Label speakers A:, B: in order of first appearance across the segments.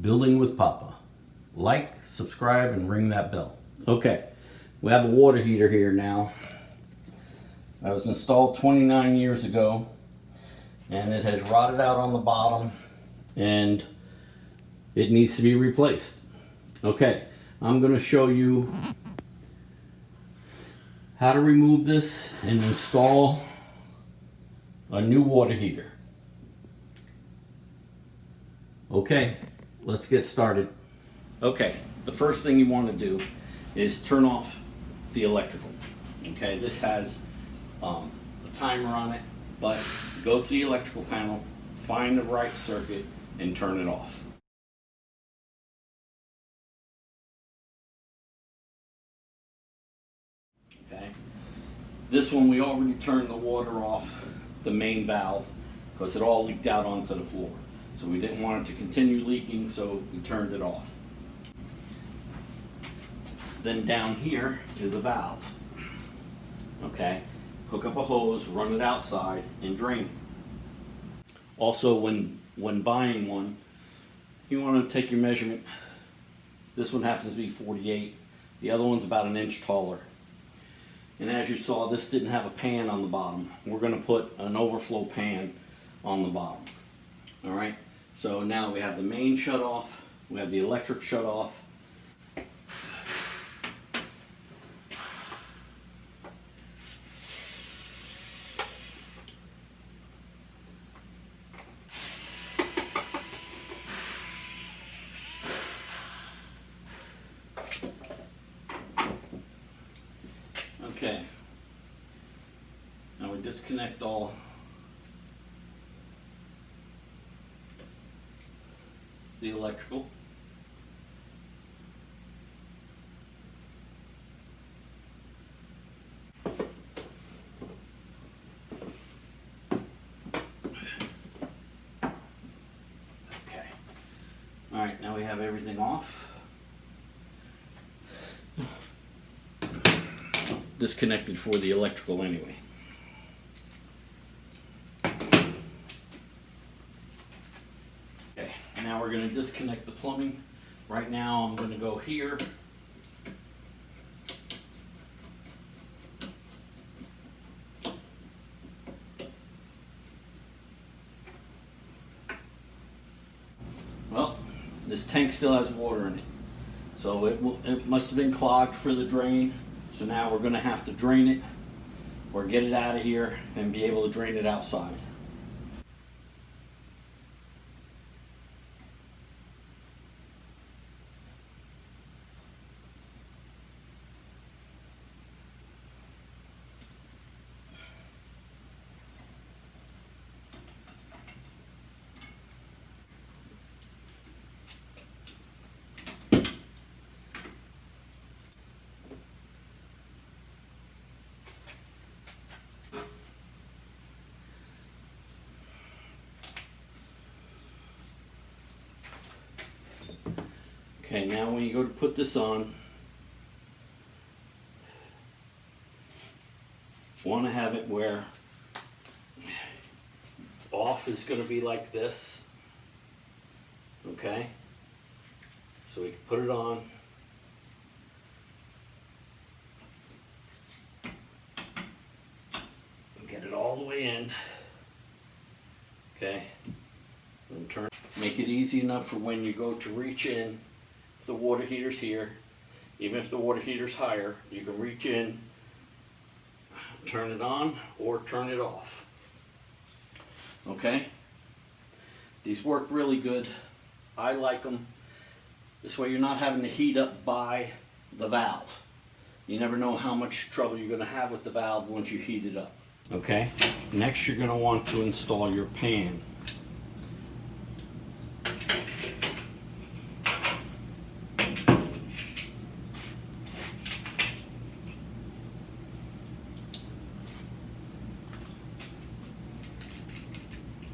A: Building with Papa. Like, subscribe, and ring that bell.
B: Okay, we have a water heater here now.
A: It was installed 29 years ago, and it has rotted out on the bottom.
B: And it needs to be replaced. Okay, I'm going to show you how to remove this and install a new water heater. Okay, let's get started. Okay, the first thing you want to do is turn off the electrical. Okay, this has a timer on it, but go to the electrical panel, find the right circuit, and turn it off. Okay, this one we already turned the water off the main valve because it all leaked out onto the floor. So we didn't want it to continue leaking, so we turned it off. Then down here is a valve. Okay, hook up a hose, run it outside, and drain it. Also, when buying one, you want to take your measurement. This one happens to be 48. The other one's about an inch taller. And as you saw, this didn't have a pan on the bottom. We're going to put an overflow pan on the bottom. All right, so now we have the main shut off, we have the electric shut off. Okay, now we disconnect all the electrical. Okay, all right, now we have everything off. Disconnected for the electrical anyway. Okay, now we're going to disconnect the plumbing. Right now I'm going to go here. Well, this tank still has water in it. So it must have been clogged for the drain. So now we're going to have to drain it or get it out of here and be able to drain it outside. Okay, now when you go to put this on, want to have it where off is going to be like this. Okay, so we can put it on. And get it all the way in. Okay, and turn. Make it easy enough for when you go to reach in. If the water heater's here, even if the water heater's higher, you can reach in, turn it on, or turn it off. Okay? These work really good. I like them. This way you're not having to heat up by the valve. You never know how much trouble you're going to have with the valve once you heat it up. Okay? Next you're going to want to install your pan.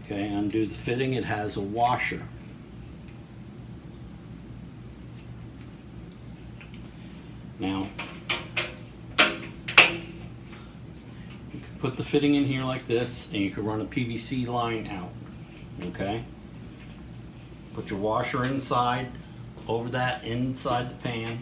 B: Okay, undo the fitting. It has a washer. Now, you can put the fitting in here like this, and you can run a PVC line out. Okay? Put your washer inside, over that, inside the pan.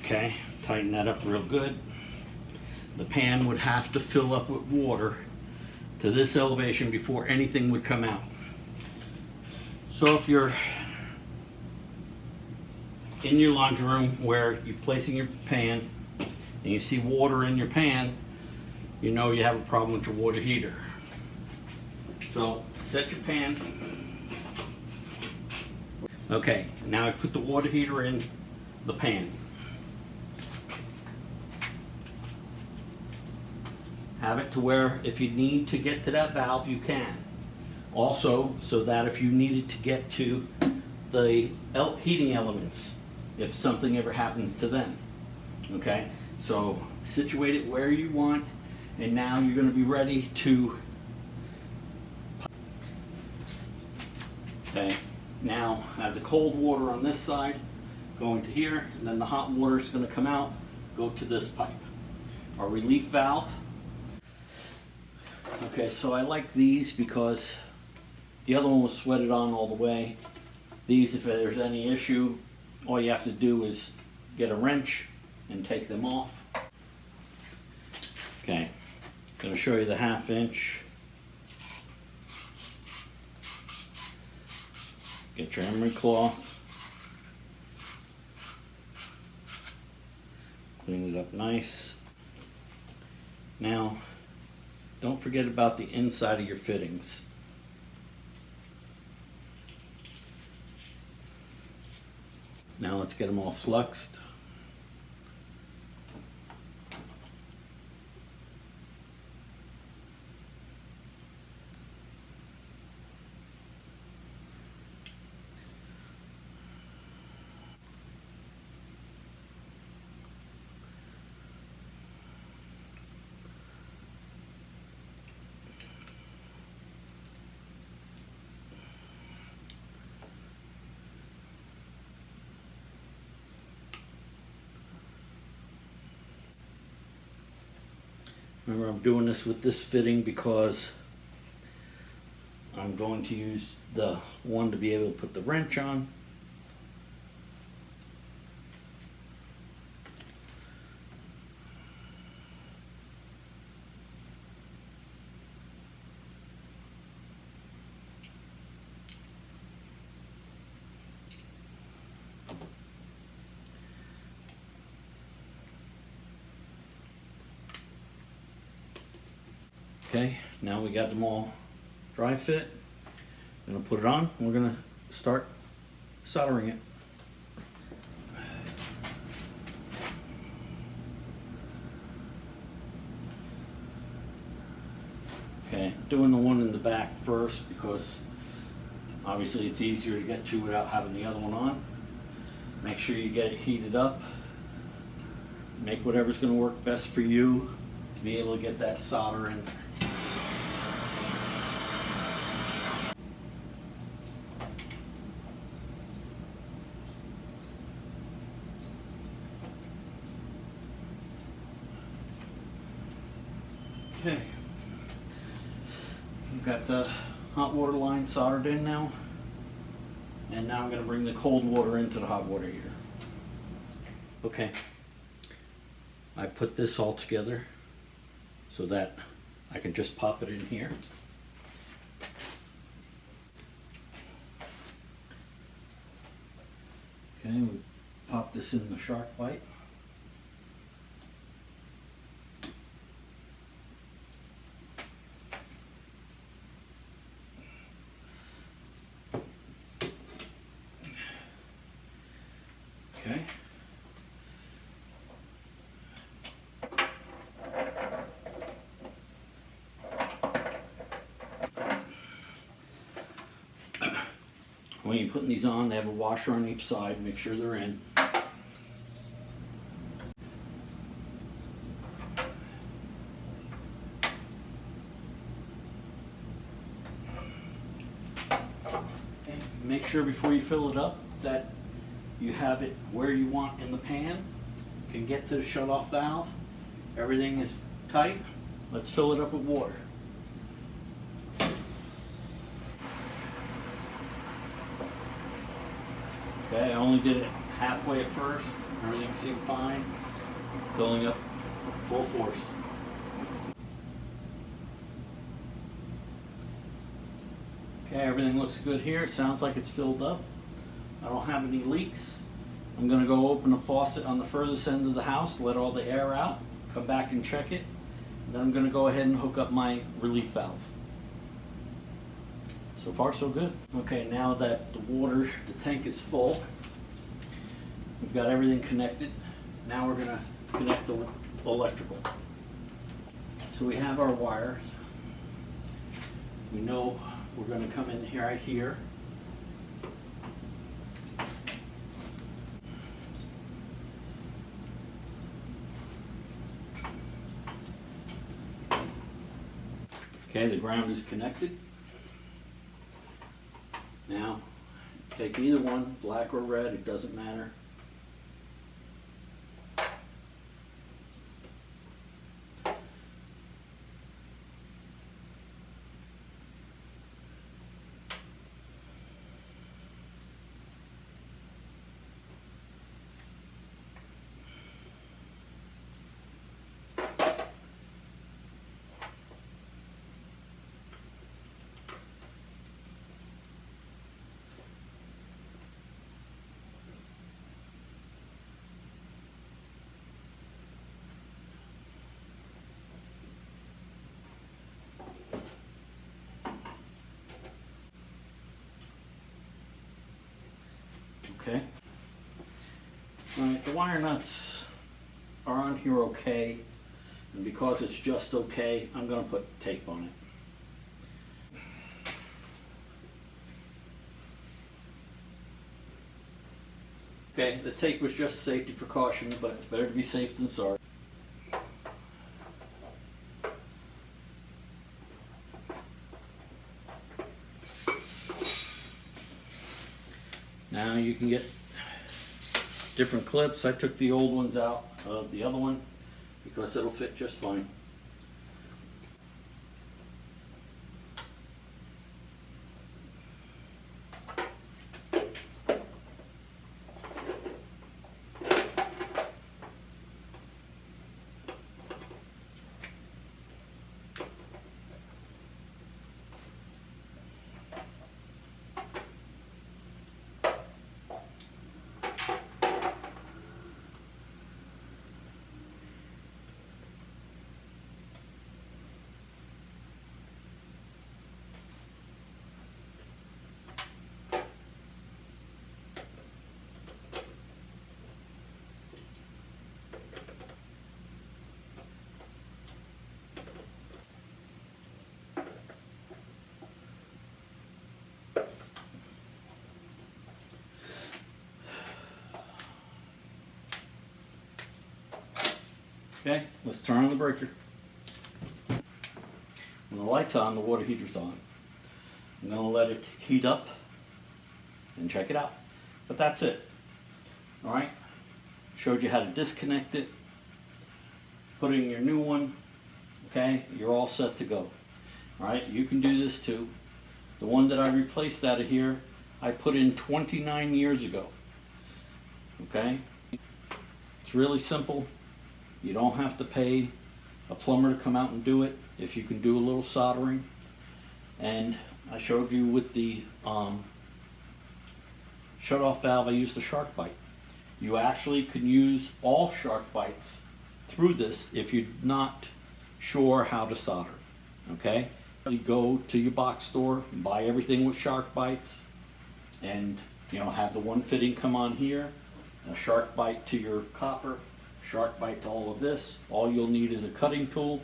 B: Okay, tighten that up real good. The pan would have to fill up with water to this elevation before anything would come out. So if you're in your laundry room where you're placing your pan and you see water in your pan, you know you have a problem with your water heater. So set your pan. Okay, now I put the water heater in the pan. Have it to where if you need to get to that valve, you can. Also, so that if you needed to get to the heating elements, if something ever happens to them. Okay, so situate it where you want, and now you're going to be ready to. Okay, now I have the cold water on this side going to here, and then the hot water is going to come out, go to this pipe. Our relief valve. Okay, so I like these because the other one was sweated on all the way. These, if there's any issue, all you have to do is get a wrench and take them off. Okay, going to show you the 1/2 inch. Get your emery cloth. Clean it up nice. Now, don't forget about the inside of your fittings. Now let's get them all fluxed. Remember, I'm doing this with this fitting because I'm going to use the one to be able to put the wrench on. Okay, now we got them all dry fit. I'm gonna put it on. We're gonna start soldering it. Okay, doing the one in the back first because obviously it's easier to get to without having the other one on. Make sure you get it heated up. Make whatever's gonna work best for you to be able to get that solder in. Okay, we've got the hot water line soldered in now, and now I'm going to bring the cold water into the hot water heater. Okay, I put this all together so that I can just pop it in here. Okay, we pop this in the shark bite. Okay. When you're putting these on, they have a washer on each side. Make sure they're in. Make sure before you fill it up that you have it where you want in the pan. Can get to the shut-off valve. Everything is tight. Let's fill it up with water. Okay, I only did it halfway at first. Everything seemed fine. Filling up full force. Okay, everything looks good here. It sounds like it's filled up. I don't have any leaks. I'm going to go open the faucet on the furthest end of the house, let all the air out, come back and check it. Then I'm going to go ahead and hook up my relief valve. So far so good. Okay, now that the tank is full, we've got everything connected. Now we're going to connect the electrical. So we have our wires. We know we're going to come in here right here. Okay, the ground is connected. Now, take either one, black or red, it doesn't matter. Okay. Alright, the wire nuts are on here okay, and because it's just okay, I'm going to put tape on it. Okay, the tape was just safety precaution, but it's better to be safe than sorry. Now you can get different clips. I took the old ones out of the other one because it'll fit just fine. Okay, let's turn on the breaker. When the light's on, the water heater's on. I'm going to let it heat up and check it out. But that's it. Alright, showed you how to disconnect it, put in your new one. Okay, you're all set to go. Alright, you can do this too. The one that I replaced out of here, I put in 29 years ago. Okay, it's really simple. You don't have to pay a plumber to come out and do it if you can do a little soldering. And I showed you with the shut-off valve, I used the SharkBite. You actually can use all SharkBites through this if you're not sure how to solder. Okay? You go to your box store and buy everything with SharkBites, and have the one fitting come on here, a SharkBite to your copper, SharkBite to all of this. All you'll need is a cutting tool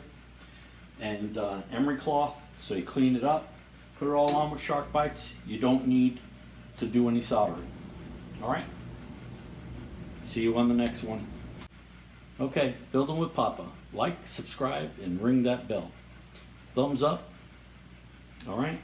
B: and emery cloth. So you clean it up, put it all on with SharkBites. You don't need to do any soldering. Alright? See you on the next one. Okay, Building with Papa. Like, subscribe, and ring that bell. Thumbs up. Alright?